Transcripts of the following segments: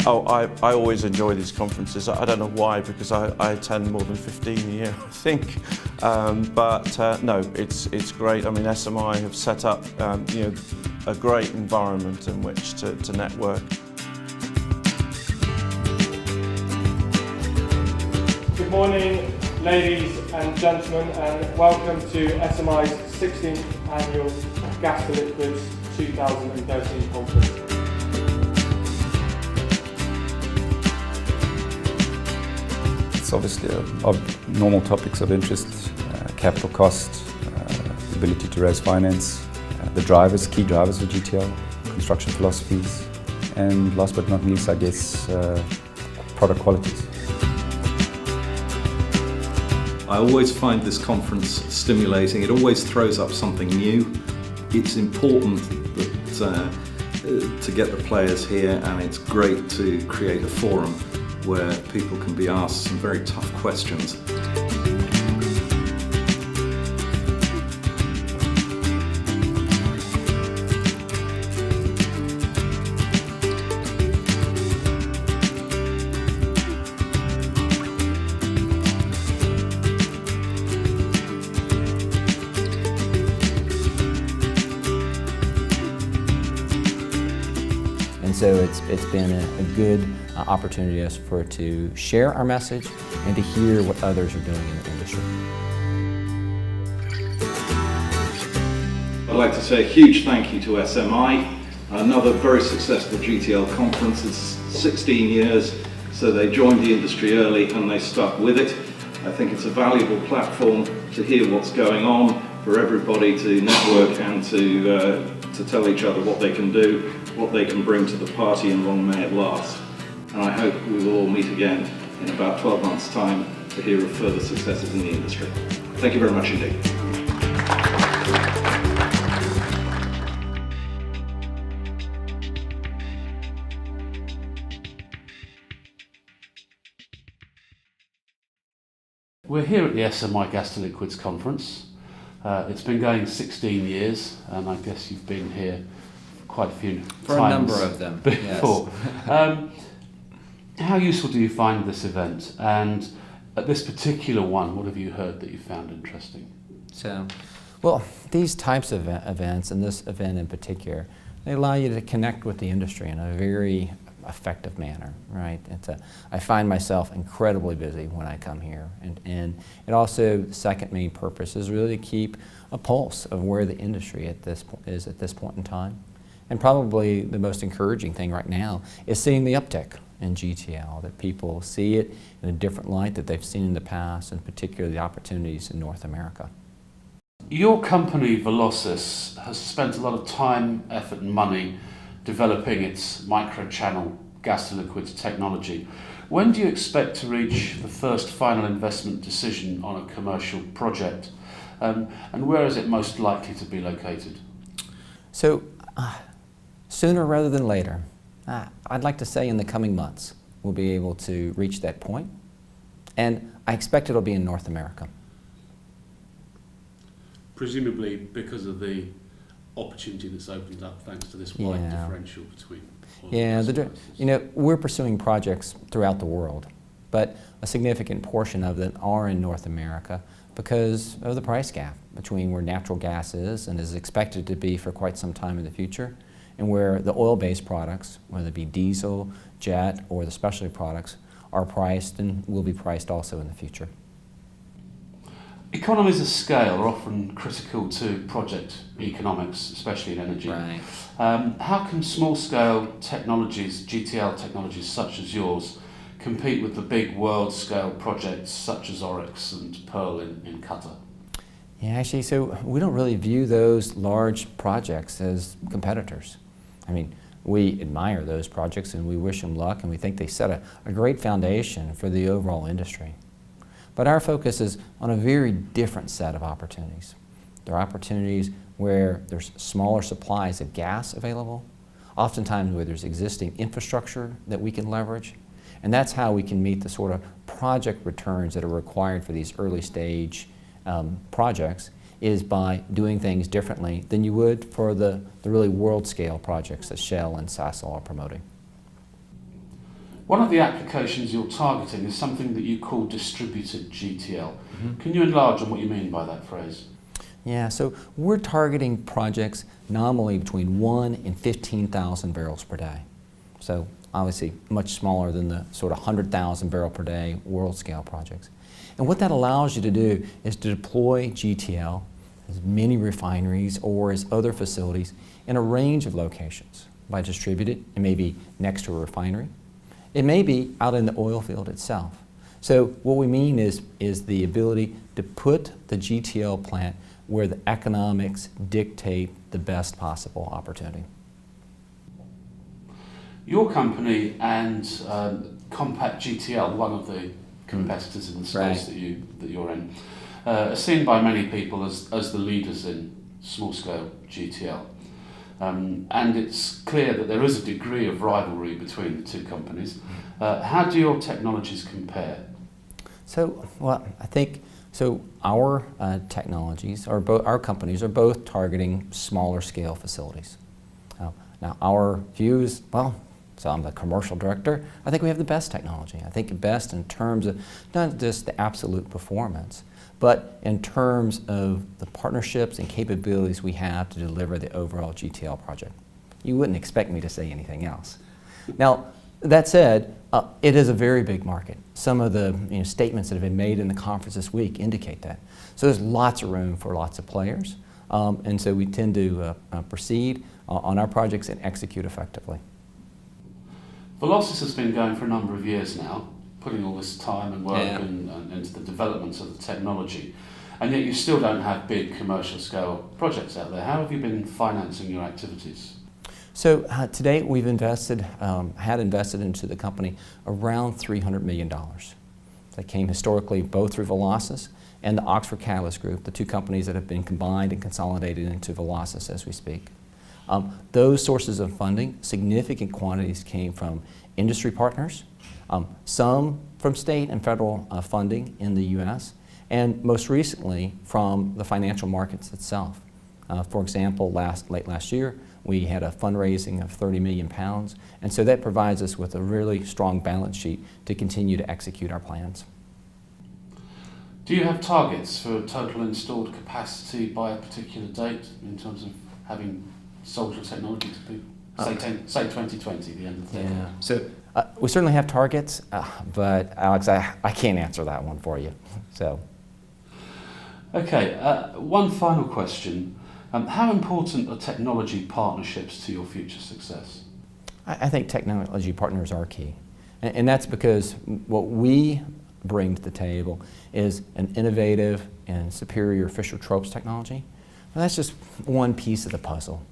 Oh, I always enjoy these conferences. I don't know why, because I attend more than 15 a year, I think. No, it's great. I mean, SMI have set up a great environment in which to network. Good morning, ladies and gentlemen, and welcome to SMI's 16th annual Gas to Liquids 2013 conference. It's obviously of normal topics of interest, capital cost, the ability to raise finance, the drivers, key drivers of GTL, construction philosophies, and last but not least, I guess, product qualities. I always find this conference stimulating. It always throws up something new. It's important that, to get the players here, and it's great to create a forum where people can be asked some very tough questions. And so it's been a good opportunity for us to share our message and to hear what others are doing in the industry. I'd like to say a huge thank you to SMI. Another very successful GTL conference. It's 16 years, so they joined the industry early and they stuck with it. I think it's a valuable platform to hear what's going on, for everybody to network and to tell each other what they can do, what they can bring to the party, and long may it last. And I hope we will all meet again in about 12 months' time to hear of further successes in the industry. Thank you very much indeed. We're here at the SMI Gas to Liquids conference. It's been going 16 years, and I guess you've been here quite a few times. For a number of them, before. Yes. How useful do you find this event? And at this particular one, what have you heard that you found interesting? Well, these types of events, and this event in particular, they allow you to connect with the industry in a very effective manner, right? I find myself incredibly busy when I come here, and it also, the second main purpose is really to keep a pulse of where the industry is at this point in time. And probably the most encouraging thing right now is seeing the uptick in GTL, that people see it in a different light that they've seen in the past, and particularly the opportunities in North America. Your company, Velocys, has spent a lot of time, effort and money developing its micro-channel gas to liquids technology. When do you expect to reach the first final investment decision on a commercial project? And where is it most likely to be located? So, sooner rather than later. I'd like to say in the coming months we'll be able to reach that point, and I expect it'll be in North America. Presumably because of the opportunity that's opened up thanks to this wide differential between oil and gas prices. We're pursuing projects throughout the world, but a significant portion of them are in North America because of the price gap between where natural gas is and is expected to be for quite some time in the future, and where the oil-based products, whether it be diesel, jet, or the specialty products, are priced and will be priced also in the future. Economies of scale are often critical to project economics, especially in energy. Right. How can small-scale technologies, GTL technologies such as yours, compete with the big world-scale projects such as Oryx and Pearl in Qatar? Yeah, actually, so we don't really view those large projects as competitors. I mean, we admire those projects and we wish them luck, and we think they set a great foundation for the overall industry. But our focus is on a very different set of opportunities. There are opportunities where there's smaller supplies of gas available, oftentimes where there's existing infrastructure that we can leverage, and that's how we can meet the sort of project returns that are required for these early stage projects, is by doing things differently than you would for the really world scale projects that Shell and Sasol are promoting. One of the applications you're targeting is something that you call distributed GTL. Can you enlarge on what you mean by that phrase? Yeah, so we're targeting projects nominally between 1 and 15,000 barrels per day. So obviously much smaller than the sort of 100,000 barrel per day world scale projects. And what that allows you to do is to deploy GTL as many refineries or as other facilities in a range of locations. By distributed, it may be next to a refinery. It may be out in the oil field itself. So what we mean is the ability to put the GTL plant where the economics dictate the best possible opportunity. Your company and Compact GTL, one of the competitors in the space that you're in, are seen by many people as the leaders in small-scale GTL. And it's clear that there is a degree of rivalry between the two companies. How do your technologies compare? So, well, I think our technologies, or our companies are both targeting smaller scale facilities. Now our view is, well, so I'm the commercial director, I think we have the best technology. I think the best in terms of not just the absolute performance, but in terms of the partnerships and capabilities we have to deliver the overall GTL project. You wouldn't expect me to say anything else. Now, that said, it is a very big market. Some of the statements that have been made in the conference this week indicate that. So there's lots of room for lots of players, and so we tend to proceed on our projects and execute effectively. Velocys has been going for a number of years now, putting all this time and work and into the development of the technology, and yet you still don't have big commercial scale projects out there. How have you been financing your activities? So to date, we've had invested into the company around $300 million. That came historically both through Velocys and the Oxford Catalyst Group, the two companies that have been combined and consolidated into Velocys as we speak. Those sources of funding, significant quantities came from industry partners, some from state and federal funding in the U.S., and most recently from the financial markets itself. For example, late last year, we had a fundraising of £30 million, and so that provides us with a really strong balance sheet to continue to execute our plans. Do you have targets for total installed capacity by a particular date in terms of having sold your technology to people? Say 2020, the end of the decade. Yeah. So we certainly have targets, but Alex, I can't answer that one for you. So. Okay, one final question. How important are technology partnerships to your future success? I think technology partners are key. And that's because what we bring to the table is an innovative and superior Fischer-Tropsch technology. Well, that's just one piece of the puzzle.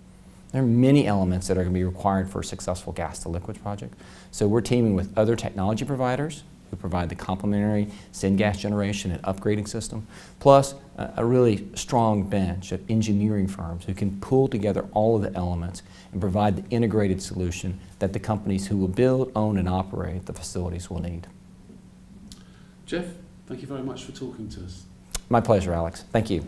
There are many elements that are going to be required for a successful gas to liquids project. So we're teaming with other technology providers who provide the complementary syngas generation and upgrading system, plus a really strong bench of engineering firms who can pull together all of the elements and provide the integrated solution that the companies who will build, own, and operate the facilities will need. Jeff, thank you very much for talking to us. My pleasure, Alex. Thank you.